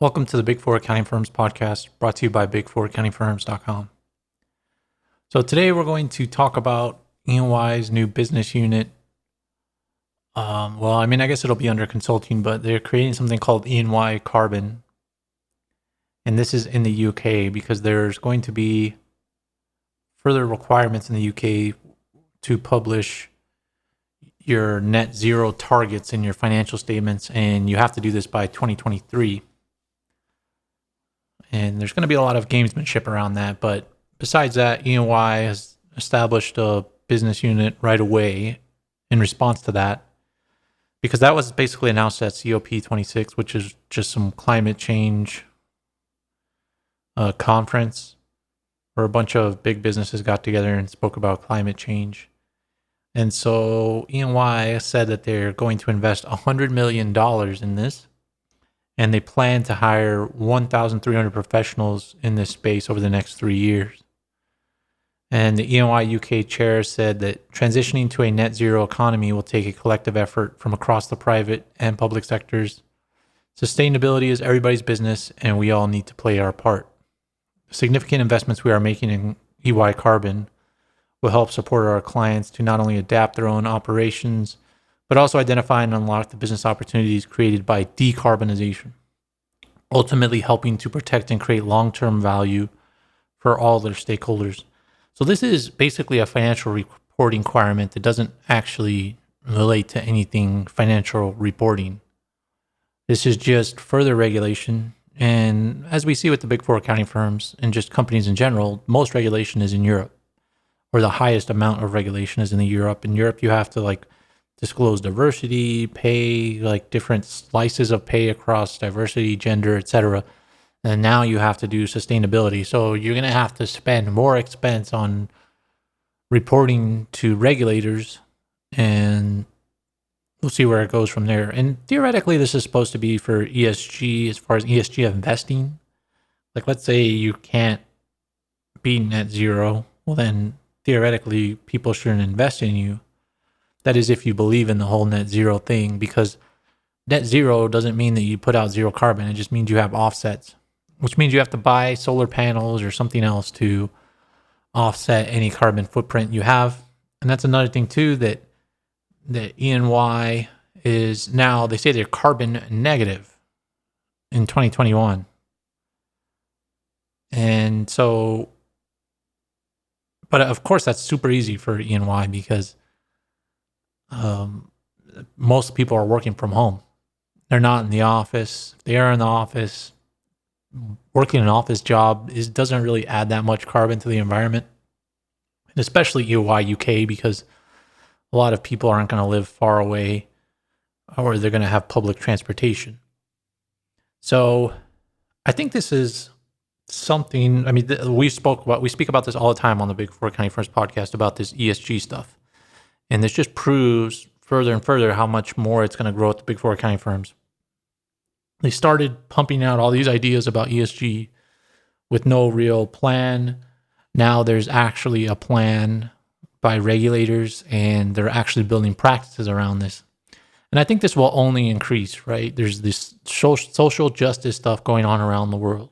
Welcome to the Big Four Accounting Firms podcast, brought to you by big4accountingfirms.com. So today we're going to talk about EY's new business unit. I guess it'll be under consulting, but they're creating something called EY Carbon. And this is in the UK because there's going to be further requirements in the UK to publish your net zero targets in your financial statements. And you have to do this by 2023. And there's going to be a lot of gamesmanship around that. But besides that, EY has established a business unit right away in response to that, because that was basically announced at COP26, which is just some climate change conference where a bunch of big businesses got together and spoke about climate change. And so EY said that they're going to invest $100 million in this. And they plan to hire 1,300 professionals in this space over the next 3 years. And the EY UK chair said that transitioning to a net zero economy will take a collective effort from across the private and public sectors. Sustainability is everybody's business, and we all need to play our part. The significant investments we are making in EY Carbon will help support our clients to not only adapt their own operations, but also identify and unlock the business opportunities created by decarbonization, ultimately helping to protect and create long-term value for all their stakeholders. So this is basically a financial reporting requirement that doesn't actually relate to anything financial reporting. This is just further regulation. And as we see with the big four accounting firms and just companies in general, most regulation is in Europe, or the highest amount of regulation is in Europe. In Europe, you have to disclose diversity, pay, different slices of pay across diversity, gender, etc. And now you have to do sustainability. So you're going to have to spend more expense on reporting to regulators, and we'll see where it goes from there. And theoretically, this is supposed to be for ESG, as far as ESG investing. Let's say you can't be net zero. Well, then theoretically, people shouldn't invest in you. That is if you believe in the whole net zero thing, because net zero doesn't mean that you put out zero carbon. It just means you have offsets, which means you have to buy solar panels or something else to offset any carbon footprint you have. And that's another thing too, that EY is now, they say they're carbon negative in 2021. And so, but of course that's super easy for EY because most people are working from home. They're not in the office. If they are in the office, working an office job doesn't really add that much carbon to the environment, and especially EY UK, because a lot of people aren't going to live far away, or they're going to have public transportation. So I think this is something, we speak about this all the time on the Big Four Accounting Firms podcast about this ESG stuff. And this just proves further and further how much more it's going to grow at the big four accounting firms. They started pumping out all these ideas about ESG with no real plan. Now there's actually a plan by regulators, and they're actually building practices around this. And I think this will only increase, right? There's this social justice stuff going on around the world.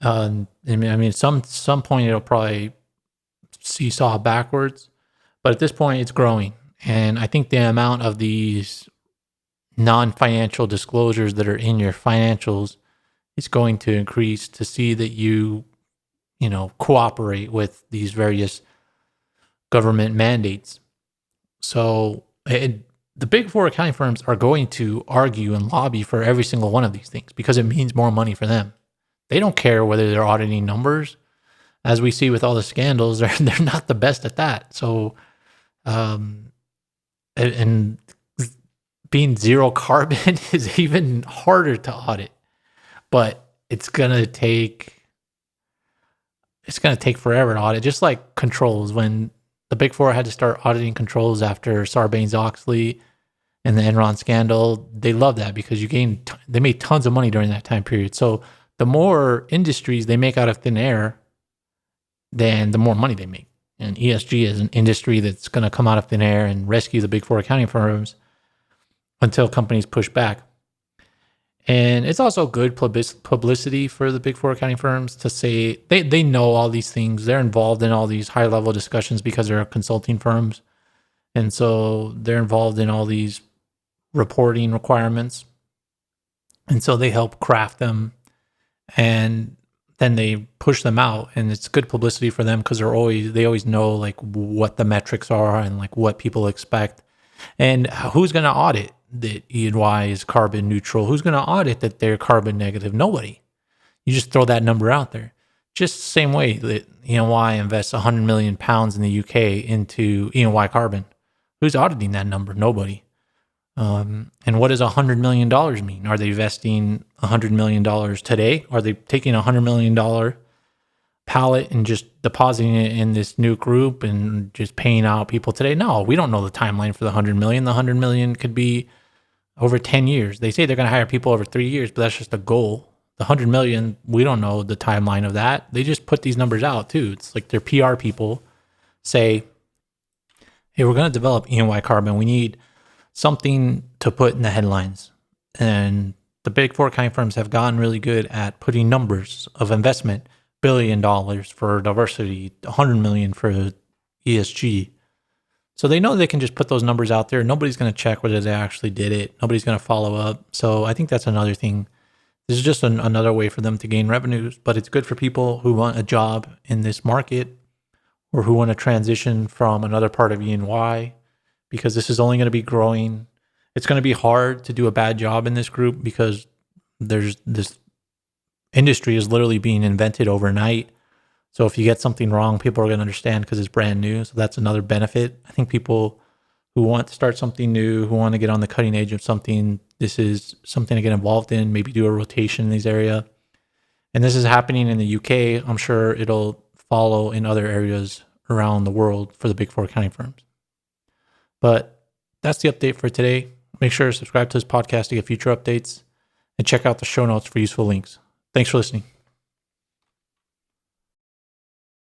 Some point it'll probably seesaw backwards. But at this point, it's growing. And I think the amount of these non-financial disclosures that are in your financials is going to increase to see that you cooperate with these various government mandates. So the big four accounting firms are going to argue and lobby for every single one of these things because it means more money for them. They don't care whether they're auditing numbers. As we see with all the scandals, they're not the best at that. So and being zero carbon is even harder to audit, but it's gonna take forever to audit. Just like controls, when the Big Four had to start auditing controls after Sarbanes-Oxley and the Enron scandal, they loved that because they made tons of money during that time period. So the more industries they make out of thin air, then the more money they make. And ESG is an industry that's going to come out of thin air and rescue the big four accounting firms until companies push back. And it's also good publicity for the big four accounting firms to say they know all these things. They're involved in all these high level discussions because they're consulting firms. And so they're involved in all these reporting requirements. And so they help craft them and then they push them out. And it's good publicity for them because they always know like what the metrics are and like what people expect. And who's going to audit that E&Y is carbon neutral? Who's going to audit that they're carbon negative? Nobody. You just throw that number out there. Just the same way that E&Y invests 100 million pounds in the UK into E&Y carbon. Who's auditing that number? Nobody. And what does $100 million mean? Are they investing $100 million today? Are they taking $100 million pallet and just depositing it in this new group and just paying out people today? No, we don't know the timeline for the 100 million. The 100 million could be over 10 years. They say they're going to hire people over 3 years, but that's just a goal. The 100 million, we don't know the timeline of that. They just put these numbers out too. It's like their PR people say, hey, we're going to develop E&Y carbon. We need something to put in the headlines. And the big four accounting firms have gotten really good at putting numbers of investment. $1 billion for diversity, 100 million for ESG. So they know they can just put those numbers out there. Nobody's going to check whether they actually did it. Nobody's going to follow up. So I think that's another thing. This is just another way for them to gain revenues, but it's good for people who want a job in this market or who want to transition from another part of E&Y, because this is only going to be growing. It's going to be hard to do a bad job in this group because there's this industry is literally being invented overnight. So if you get something wrong, people are going to understand because it's brand new. So that's another benefit. I think people who want to start something new, who want to get on the cutting edge of something, this is something to get involved in, maybe do a rotation in this area. And this is happening in the UK. I'm sure it'll follow in other areas around the world for the big four accounting firms. But that's the update for today. Make sure to subscribe to this podcast to get future updates and check out the show notes for useful links. Thanks for listening.